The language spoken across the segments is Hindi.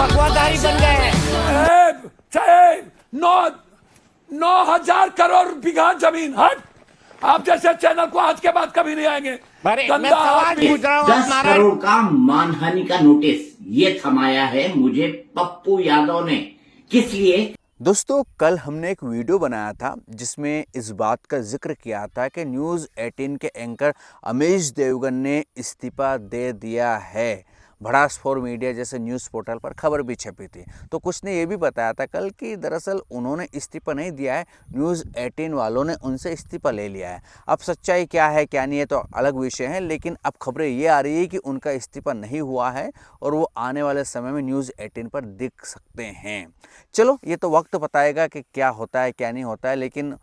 भगवाधारी बन गए हैं। चाहे 9,000 करोड़ बीघा जमीन हट, आप जैसे चैनल को आज के बाद कभी नहीं आएंगे। मैं सवाल पूछ रहा हूँ, 10 करोड़ का मानहानि का नोटिस ये थमाया है मुझे पप्पू यादव ने, किस लिए? दोस्तों, कल हमने एक वीडियो बनाया था जिसमें इस बात का जिक्र किया था कि न्यूज़ 18 के एंकर अमीश देवगन ने इस्तीफा दे दिया है। भड़ास फॉर मीडिया जैसे न्यूज़ पोर्टल पर खबर भी छपी थी। तो कुछ ने ये भी बताया था कल कि दरअसल उन्होंने इस्तीफा नहीं दिया है, न्यूज़ 18 वालों ने उनसे इस्तीफा ले लिया है। अब सच्चाई क्या है क्या नहीं है तो अलग विषय है, लेकिन अब खबरें ये आ रही है कि उनका इस्तीफा नहीं हुआ है और वो आने वाले समय में न्यूज़ 18 पर दिख सकते हैं। चलो, ये तो वक्त बताएगा कि क्या होता है क्या नहीं होता है, लेकिन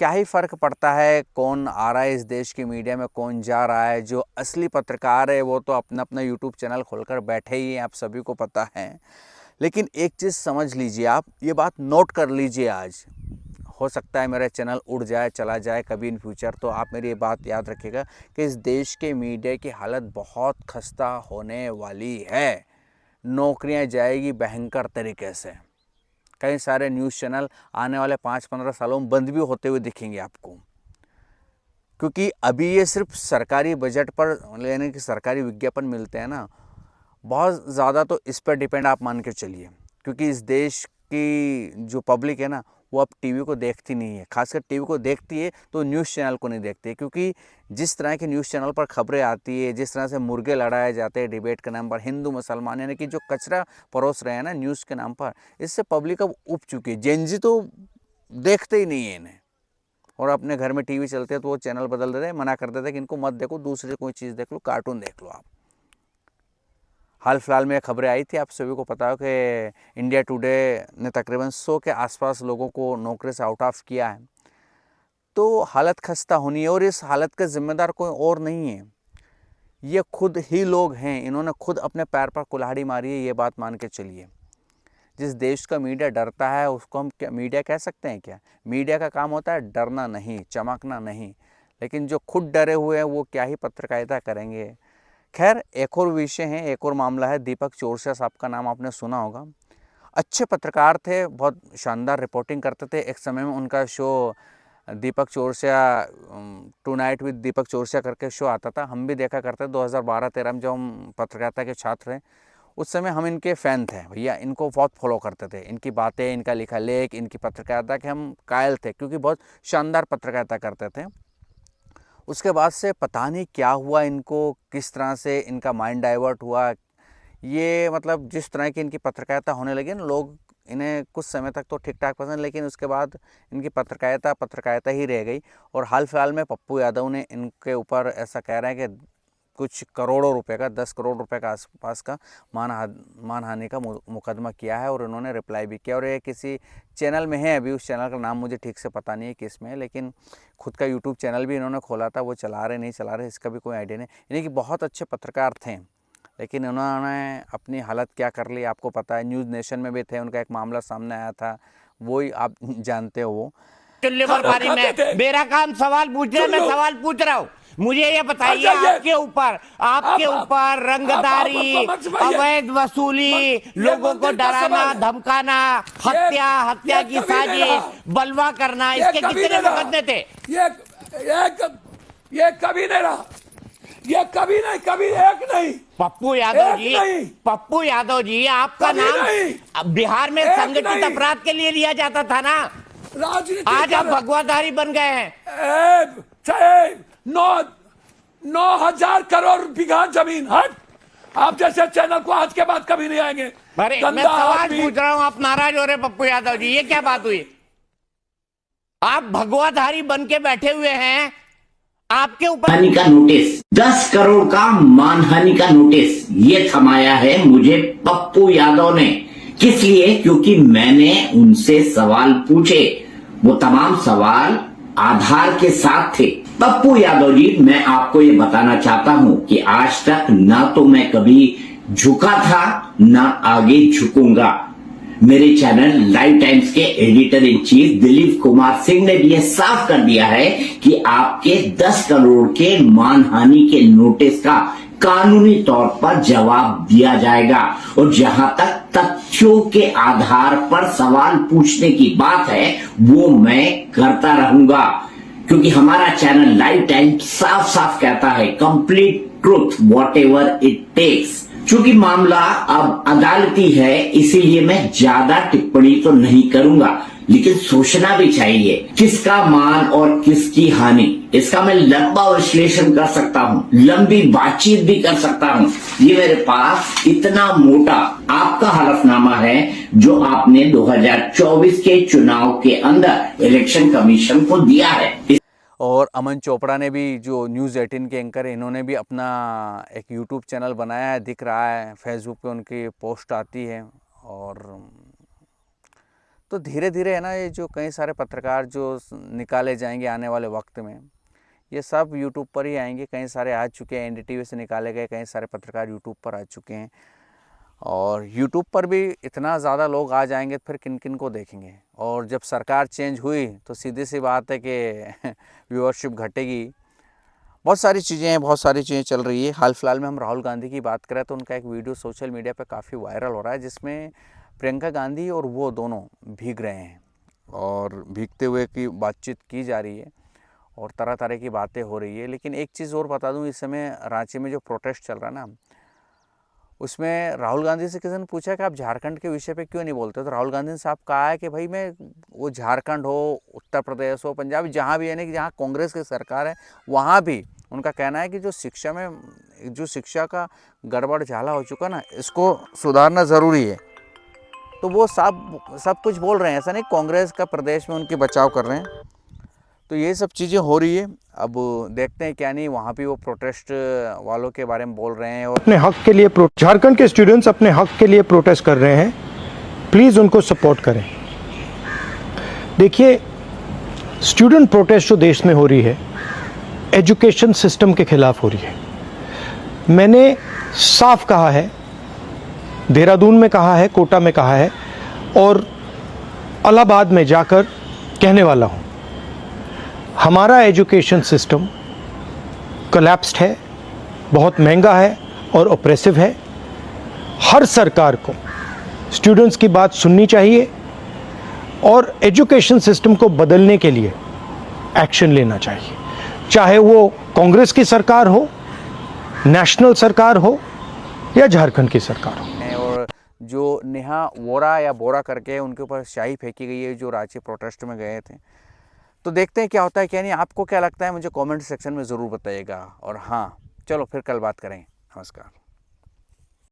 क्या ही फ़र्क पड़ता है कौन आ रहा है इस देश की मीडिया में, कौन जा रहा है। जो असली पत्रकार है वो तो अपना अपना यूट्यूब चैनल खोलकर बैठे ही हैं, आप सभी को पता है। लेकिन एक चीज़ समझ लीजिए, आप ये बात नोट कर लीजिए, आज हो सकता है मेरा चैनल उड़ जाए चला जाए कभी इन फ्यूचर, तो आप मेरी ये बात याद रखिएगा कि इस देश के मीडिया की हालत बहुत खस्ता होने वाली है। नौकरियाँ जाएगी भयंकर तरीके से। कई सारे न्यूज़ चैनल आने वाले 5-15 सालों में बंद भी होते हुए दिखेंगे आपको, क्योंकि अभी ये सिर्फ सरकारी बजट पर यानी कि सरकारी विज्ञापन मिलते हैं ना, बहुत ज़्यादा तो इस पर डिपेंड आप मान के चलिए। क्योंकि इस देश की जो पब्लिक है ना, वो अब टीवी को देखती नहीं है। खासकर टीवी को देखती है तो न्यूज़ चैनल को नहीं देखती है, क्योंकि जिस तरह के न्यूज़ चैनल पर खबरें आती है, जिस तरह से मुर्गे लड़ाए जाते हैं डिबेट के नाम पर, हिंदू मुसलमान यानी कि जो कचरा परोस रहे हैं ना न्यूज़ के नाम पर, इससे पब्लिक अब उब चुकी है। जेनजी तो देखते ही नहीं है इन्हें, और अपने घर में टीवी चलते हैं तो वो चैनल बदल देते हैं, मना कर देते हैं कि इनको मत देखो, दूसरे कोई चीज़ देख लो, कार्टून देख लो आप। हाल फिलहाल में खबरें आई थी, आप सभी को पता हो कि इंडिया टुडे ने तकरीबन 100 के आसपास लोगों को नौकरी से आउट ऑफ किया है। तो हालत खस्ता होनी है, और इस हालत का जिम्मेदार कोई और नहीं है, ये खुद ही लोग हैं। इन्होंने खुद अपने पैर पर कुल्हाड़ी मारी है, ये बात मान के चलिए। जिस देश का मीडिया डरता है उसको हम क्या मीडिया कह सकते हैं क्या? मीडिया का काम होता है डरना नहीं, चमकना नहीं। लेकिन जो खुद डरे हुए हैं वो क्या ही पत्रकारिता करेंगे। खैर, एक और विषय है, एक और मामला है। दीपक चौरसिया साहब का नाम आपने सुना होगा। अच्छे पत्रकार थे, बहुत शानदार रिपोर्टिंग करते थे। एक समय में उनका show Deepak Chaurasia tonight with Deepak Chaurasia करके शो आता था, हम भी देखा करते। 2012-13 में जब हम पत्रकारिता के छात्र थे, उस समय हम इनके फ़ैन थे भैया, इनको बहुत फॉलो करते थे। इनकी बातें, इनका लिखा लेख, इनकी पत्रकारिता के हम कायल थे, क्योंकि बहुत शानदार पत्रकारिता करते थे। उसके बाद से पता नहीं क्या हुआ इनको, किस तरह से इनका माइंड डाइवर्ट हुआ। ये मतलब जिस तरह की इनकी पत्रकारिता होने लगी ना, लोग इन्हें कुछ समय तक तो ठीक ठाक पसंद, लेकिन उसके बाद इनकी पत्रकारिता ही रह गई। और हाल फिलहाल में पप्पू यादव ने इनके ऊपर ऐसा कह रहे हैं कि कुछ करोड़ों रुपए का, 10 करोड़ रुपए का आसपास का मानहानि का मुकदमा किया है, और उन्होंने रिप्लाई भी किया। और ये किसी चैनल में है, अभी उस चैनल का नाम मुझे ठीक से पता नहीं है किस में है, लेकिन खुद का यूट्यूब चैनल भी इन्होंने खोला था। वो चला रहे नहीं चला रहे इसका भी कोई आइडिया नहीं। यानी कि बहुत अच्छे पत्रकार थे, लेकिन उन्होंने अपनी हालत क्या कर ली आपको पता है। न्यूज़ नेशन में भी थे, उनका एक मामला सामने आया था, वही आप जानते हो। वो चुल्ले पर पानी में मेरा काम सवाल पूछना है, मैं सवाल पूछ रहा हूँ। मुझे ये बताइए, आपके ऊपर रंगदारी, अवैध वसूली, लोगों को डराना धमकाना, हत्या की साजिश, बलवा करना, इसके कितने मुकदमे थे? ये कभी नहीं रहा, ये कभी नहीं, कभी एक नहीं। पप्पू यादव जी, आपका नाम बिहार में संगठित अपराध के लिए लिया जाता था ना, आज आप भगवाधारी बन गए हैं। चाहे 9,000 करोड़ बीघा जमीन हट, आप जैसे चैनल को आज के बाद कभी नहीं आएंगे। मैं सवाल पूछ रहा हूँ, आप नाराज हो रहे पप्पू यादव जी, ये क्या बात हुई? आप भगवाधारी बन के बैठे हुए हैं, आपके ऊपर हानि का नोटिस, 10 करोड़ का मानहानि का नोटिस ये थमाया है मुझे पप्पू यादव ने, किस लिए? क्योंकि मैंने उनसे सवाल पूछे, वो तमाम सवाल आधार के साथ थे। पप्पू यादव जी, मैं आपको ये बताना चाहता हूं कि आज तक ना तो मैं कभी झुका था, ना आगे झुकूंगा। मेरे चैनल लाइव टाइम्स के editor in chief Dilip Kumar Singh ने भी यह साफ कर दिया है कि आपके 10 करोड़ के मानहानि के नोटिस का कानूनी तौर पर जवाब दिया जाएगा। और जहां तक तथ्यों के आधार पर सवाल पूछने की बात है वो मैं करता रहूंगा, क्योंकि हमारा चैनल लाइव टाइम साफ साफ कहता है complete truth whatever it takes. चूंकि मामला अब अदालती है इसीलिए मैं ज्यादा टिप्पणी तो नहीं करूंगा, लेकिन सोचना भी चाहिए किसका मान और किसकी हानि। इसका मैं लंबा विश्लेषण कर सकता हूं, लंबी बातचीत भी कर सकता हूं। ये मेरे पास इतना मोटा आपका हलफनामा है जो आपने 2024 के चुनाव के अंदर इलेक्शन कमीशन को दिया है। और अमन चोपड़ा ने भी, जो न्यूज़ 18 के एंकर हैं, इन्होंने भी अपना एक यूट्यूब चैनल बनाया है, दिख रहा है, फेसबुक पे उनकी पोस्ट आती है। और तो धीरे धीरे है ना, ये जो कई सारे पत्रकार जो निकाले जाएंगे आने वाले वक्त में, ये सब यूट्यूब पर ही आएंगे। कई सारे आ चुके हैं, NDTV से निकाले गए कई सारे पत्रकार यूट्यूब पर आ चुके हैं। और यूट्यूब पर भी इतना ज़्यादा लोग आ जाएंगे तो फिर किन किन को देखेंगे। और जब सरकार चेंज हुई तो सीधी सी बात है कि व्यूअरशिप घटेगी। बहुत सारी चीज़ें चल रही है। हाल फिलहाल में हम राहुल गांधी की बात करें तो उनका एक वीडियो सोशल मीडिया पे काफ़ी वायरल हो रहा है, जिसमें प्रियंका गांधी और वो दोनों भीग रहे हैं और भीगते हुए की बातचीत की जा रही है और तरह तरह की बातें हो रही है। लेकिन एक चीज़ और बता दूं, इस समय रांची में जो प्रोटेस्ट चल रहा है ना, उसमें राहुल गांधी से किसी ने पूछा कि आप झारखंड के विषय पे क्यों नहीं बोलते, तो राहुल गांधी ने साफ कहा है कि भाई मैं, वो झारखंड हो, उत्तर प्रदेश हो, पंजाब, जहाँ भी, यानी कि जहाँ कांग्रेस की सरकार है वहाँ भी उनका कहना है कि जो शिक्षा का गड़बड़ झाला हो चुका ना, इसको सुधारना ज़रूरी है। तो वो सब कुछ बोल रहे हैं, ऐसा नहीं कांग्रेस का प्रदेश में उनके बचाव कर रहे हैं। तो ये सब चीज़ें हो रही है। अब देखते हैं क्या नहीं, वहाँ भी वो प्रोटेस्ट वालों के बारे में बोल रहे हैं। और अपने हक के लिए, झारखंड के स्टूडेंट्स अपने हक के लिए प्रोटेस्ट कर रहे हैं, प्लीज़ उनको सपोर्ट करें। देखिए, स्टूडेंट प्रोटेस्ट जो देश में हो रही है, एजुकेशन सिस्टम के खिलाफ हो रही है। मैंने साफ कहा है, देहरादून में कहा है, कोटा में कहा है और इलाहाबाद में जाकर कहने वाला हूँ, हमारा एजुकेशन सिस्टम कोलैप्स्ड है, बहुत महंगा है और ऑप्रेसिव है। हर सरकार को स्टूडेंट्स की बात सुननी चाहिए और एजुकेशन सिस्टम को बदलने के लिए एक्शन लेना चाहिए, चाहे वो कांग्रेस की सरकार हो, नेशनल सरकार हो या झारखंड की सरकार हो। और जो नेहा वोरा या बोरा करके उनके ऊपर स्याही फेंकी गई है, जो रांची प्रोटेस्ट में गए थे। तो देखते हैं क्या होता है क्या नहीं। आपको क्या लगता है मुझे कमेंट सेक्शन में ज़रूर बताइएगा। और हाँ, चलो फिर कल बात करें। नमस्कार।